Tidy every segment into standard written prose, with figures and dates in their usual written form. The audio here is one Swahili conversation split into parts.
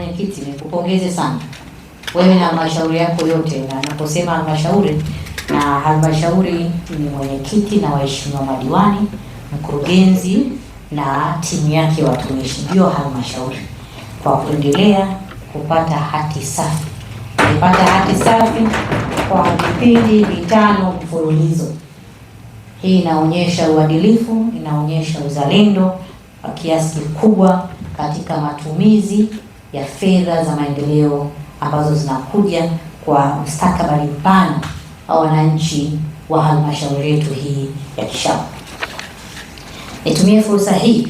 Mwenyekiti, nikupongeze sana wewe na halmashauri yako yote, na naposema halmashauri, na halmashauri ni mwenyekiti na waheshimiwa madiwani, mkurugenzi na timu yake watumishi, ndio halmashauri, kwa kuendelea kupata hati safi. Nimepata hati safi kwa vipindi vitano mfululizo. Hii inaonyesha uadilifu, inaonyesha uzalendo kwa kiasi kikubwa katika matumizi ya fedha za maendeleo ambazo zinakuja kwa mustakabali mpana wa wananchi wa halmashauri yetu hii ya Kishapu. Nitumie fursa hii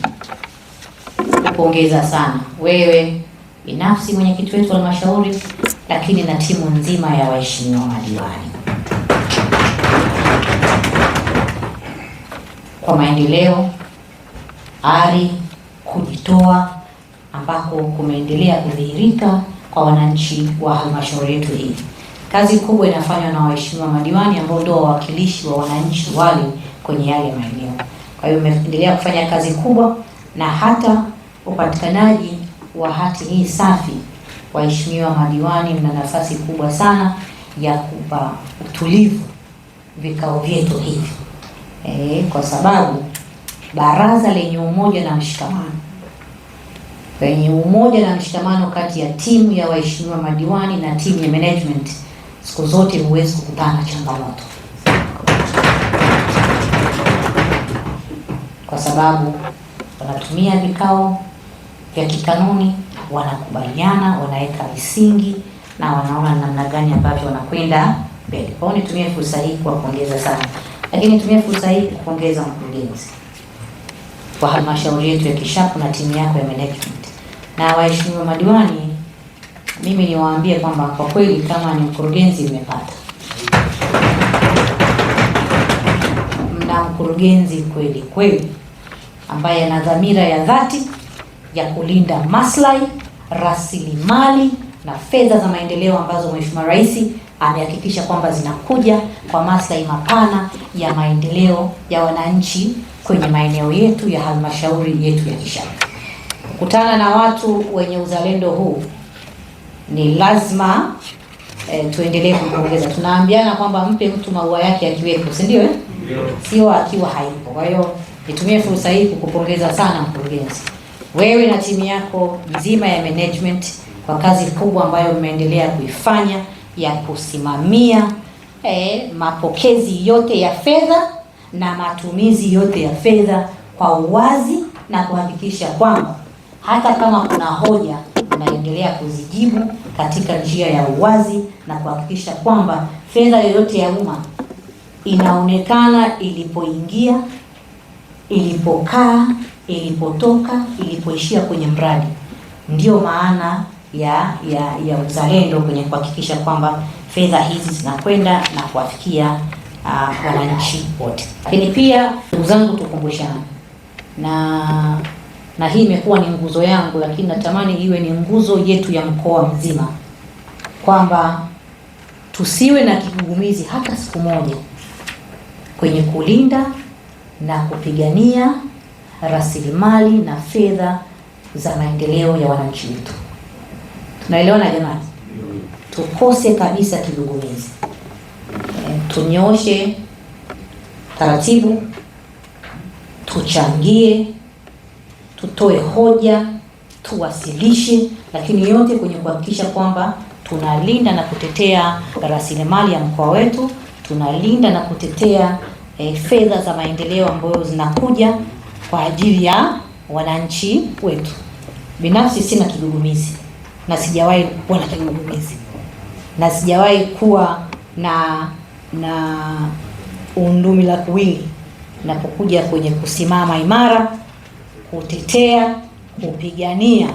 kupongeza sana wewe binafsi, mwenyekiti wetu wa halmashauri, lakini na timu nzima ya waheshimiwa madiwani kwa maendeleo, ari, kujitoa ambako kumeendelea kudhihirika kwa wananchi wa halmashauri yetu hii. Kazi kubwa inafanywa na waheshimiwa madiwani ambao ndio wawakilishi wa wananchi wale kwenye yale maeneo. Kwa hiyo umeendelea kufanya kazi kubwa, na hata upatikanaji wa hati hii safi, waheshimiwa madiwani mna nafasi kubwa sana ya kupa utulivu vikao vyetu hivi. Kwa sababu baraza lenye umoja na mshikamano, lenye umoja na mshikamano kati ya timu ya waheshimiwa madiwani na timu ya management, siku zote huwezi kukutana na changamoto, kwa sababu wanatumia vikao vya kikanuni, wanakubaliana, wanaweka misingi na wanaona namna gani ambavyo wanakwenda mbele. Kwa hiyo nitumie fursa hii kuwapongeza sana, lakini nitumie fursa hii kupongeza mkurugenzi wa halmashauri yetu ya Kishapu na timu yako ya management. Na waheshimiwa madiwani, mimi niwaambie kwamba kwa kweli kama ni mkurugenzi mmepata. Mna mkurugenzi kweli kweli ambaye ana dhamira ya dhati ya kulinda maslahi, rasilimali na fedha za maendeleo ambazo Mheshimiwa Rais amehakikisha kwamba zinakuja kwa maslahi mapana ya maendeleo ya wananchi kwenye maeneo yetu ya halmashauri yetu ya Kishapu. Kukutana na watu wenye uzalendo huu ni lazima tuendelee kumpongeza. Tunaambiana kwamba mpe mtu maua yake akiwepo, si ndio? Sio akiwa haipo. Kwa hiyo nitumie fursa hii kukupongeza sana mkurugenzi, wewe na timu yako nzima ya management, kwa kazi kubwa ambayo mmeendelea kuifanya ya kusimamia mapokezi yote ya fedha na matumizi yote ya fedha kwa uwazi, na kuhakikisha kwamba hata kama kuna hoja mnaendelea kuzijibu katika njia ya uwazi, na kuhakikisha kwamba fedha yoyote ya umma inaonekana ilipoingia, ilipokaa, ilipotoka, ilipoishia kwenye mradi. Ndio maana ya uzalendo kwenye kuhakikisha kwamba fedha hizi zinakwenda na kuwafikia wananchi wote. Lakini pia ndugu zangu, tukumbushane, na hii imekuwa ni nguzo yangu, lakini natamani iwe ni nguzo yetu ya mkoa mzima, kwamba tusiwe na kigugumizi hata siku moja kwenye kulinda na kupigania rasilimali na fedha za maendeleo ya wananchi wetu. Tunaelewana jamani? Tukose kabisa kigugumizi. Tunyooshe taratibu, tuchangie, tutoe hoja, tuwasilishe, lakini yote kwenye kuhakikisha kwamba tunalinda na kutetea rasilimali ya mkoa wetu, tunalinda na kutetea fedha za maendeleo ambayo zinakuja kwa ajili ya wananchi wetu. Binafsi sina kigugumizi, na sijawahi kuwa na kigugumizi, na sijawahi kuwa na undumila kuwili napokuja kwenye kusimama imara kutetea, kupigania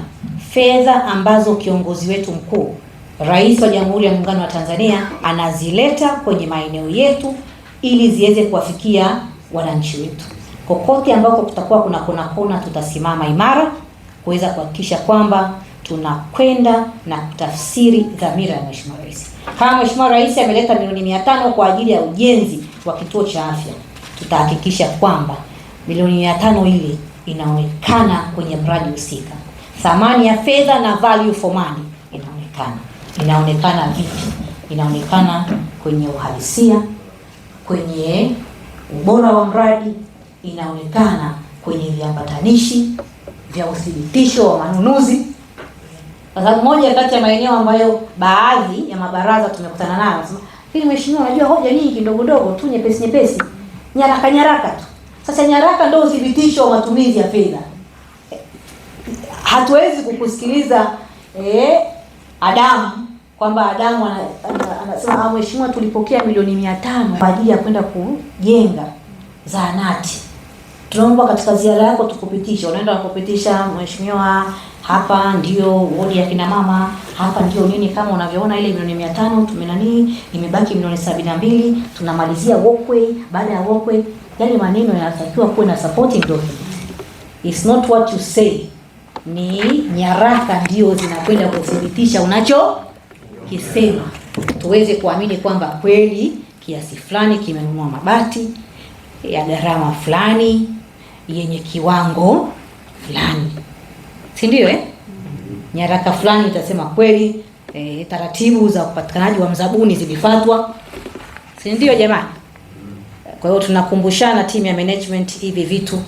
fedha ambazo kiongozi wetu mkuu, Rais wa Jamhuri ya Muungano wa Tanzania, anazileta kwenye maeneo yetu ili ziweze kuwafikia wananchi wetu. Kokote ambako kutakuwa kuna kona, tutasimama imara kuweza kuhakikisha kwamba tunakwenda na kutafsiri dhamira ya Mheshimiwa Rais. Kama Mheshimiwa Rais ameleta milioni 500 kwa ajili ya ujenzi wa kituo cha afya, tutahakikisha kwamba milioni 500 ile inaonekana kwenye mradi husika. Thamani ya fedha na value for money inaonekana. Inaonekana vipi? Inaonekana kwenye uhalisia, kwenye ubora wa mradi, inaonekana kwenye viambatanishi vya uthibitisho wa manunuzi. Kwa sababu moja kati ya maeneo ambayo baadhi ya mabaraza tumekutana nayo nasema, "Hili mheshimiwa, unajua hoja nyingi ndogo ndogo tu, nyepesi, nyaraka tu." Sasa nyaraka ndio uthibitisho wa matumizi ya fedha. Hatuwezi kukusikiliza Adamu kwamba Adamu anasema, "Mheshimiwa, tulipokea milioni 500 kwa ajili ya kwenda kujenga zahanati. Tunaomba katika ziara yako tukupitisha." Unaenda kupitisha, "Mheshimiwa, hapa ndio wodi ya kina mama, hapa ndio nini, kama unavyoona ile milioni 500 tumenani, imebaki milioni 72, tunamalizia walkway, baada ya walkway." Yale maneno yanatakiwa kuwa na supporting document. It's not what you say. Ni nyaraka ndio zinakwenda kuthibitisha unachokisema. Tuweze kuamini kwamba kweli kiasi fulani kimenunua mabati ya gharama fulani yenye kiwango fulani. Si ndio Nyaraka fulani itasema kweli taratibu za upatikanaji wa mzabuni zilifuatwa. Si ndio jamani? Kwa hiyo tunakumbushana timu ya management hivi vitu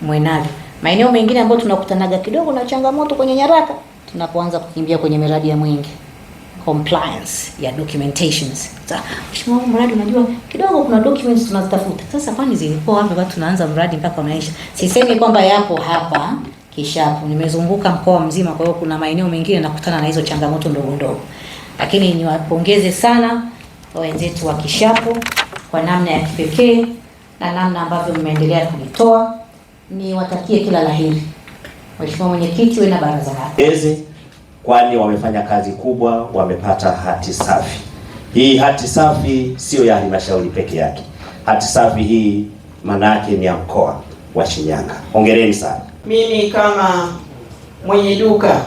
mwenavyo. Maeneo mengine ambayo tunakutanaga kidogo na changamoto kwenye nyaraka, tunapoanza kukimbia kwenye miradi ya mwingi, compliance ya documentations. Sasa mheshimiwa, mradi unajua kidogo kuna documents tunazitafuta. Sasa kwani zilipo wapi wakati tunaanza mradi mpaka unaisha? Sisemi kwamba yapo hapa Kishapu. Nimezunguka mkoa mzima, kwa hiyo kuna maeneo mengine nakutana na hizo changamoto ndogo. Lakini niwapongeze sana wenzetu wa Kishapu kwa namna ya kipekee na namna ambavyo mmeendelea kulitoa. Niwatakie kila laheri. Mheshimiwa Mwenyekiti, wewe na baraza lako, kwani wamefanya kazi kubwa, wamepata hati safi. Hii hati safi sio ya halmashauri peke yake. Hati safi hii maana yake ni ya mkoa wa Shinyanga. Hongereni sana. Mimi kama mwenye duka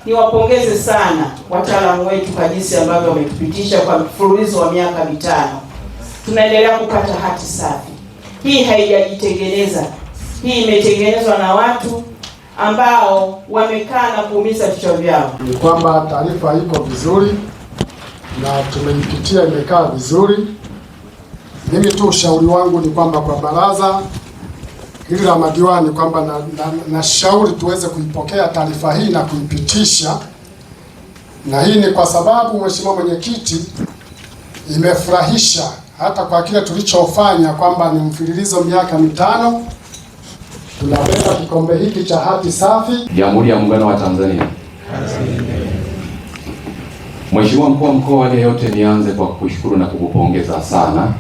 niwapongeze sana wataalamu wetu kwa jinsi ambavyo wametupitisha kwa mfululizo wa miaka 5. Tunaendelea kupata hati safi. Hii haijajitengeneza. Hii imetengenezwa na watu ambao wamekaa na kuumiza vichwa vyao. Ni kwamba taarifa iko vizuri na tumeipitia, imekaa vizuri. Mimi tu ushauri wangu ni kwamba kwa baraza hili la madiwani kwamba na shauri tuweze kuipokea taarifa hii na kuipitisha, na hii ni kwa sababu Mheshimiwa Mwenyekiti, imefurahisha hata kwa kile tulichofanya kwamba ni mfululizo miaka 5 tunabeba kikombe hiki cha hati safi. Jamhuri ya Muungano wa Tanzania. Mheshimiwa Mkuu wa Mkoa, wale yote nianze kwa kukushukuru na kukupongeza sana.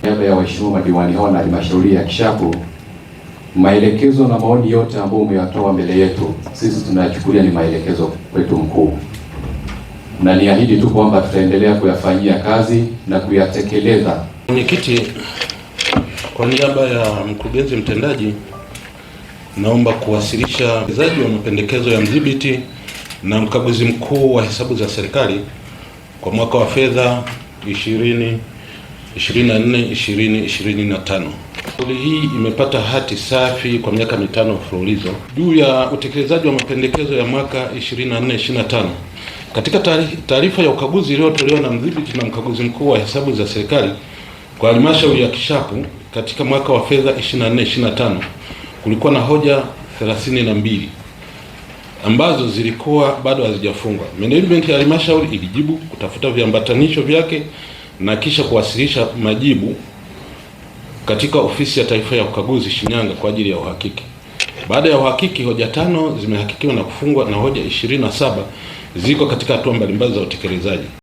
Niaba ya waheshimiwa madiwani hao na halmashauri ya Kishapu, maelekezo na maoni yote ambayo umeyatoa mbele yetu, sisi tunayachukulia ni maelekezo kwetu mkuu. Na niahidi tu kwamba tutaendelea kuyafanyia kazi na kuyatekeleza. Mwenyekiti, kwa niaba ya mkurugenzi mtendaji, naomba kuwasilisha utekelezaji wa mapendekezo ya mdhibiti na mkaguzi mkuu wa hesabu za serikali kwa mwaka wa fedha 2024/2025. Shughuli hii imepata hati safi kwa miaka 5 mfululizo. Juu ya utekelezaji wa mapendekezo ya mwaka 2024/2025, katika taarifa ya ukaguzi iliyotolewa na mdhibiti na mkaguzi mkuu wa hesabu za serikali kwa halmashauri ya Kishapu katika mwaka wa fedha 2024/2025, kulikuwa na hoja 32 ambazo zilikuwa bado hazijafungwa. Management ya halmashauri ilijibu, kutafuta viambatanisho vyake na kisha kuwasilisha majibu katika ofisi ya taifa ya ukaguzi Shinyanga kwa ajili ya uhakiki. Baada ya uhakiki, hoja 5 zimehakikiwa na kufungwa na hoja 27 ziko katika hatua mbalimbali za utekelezaji.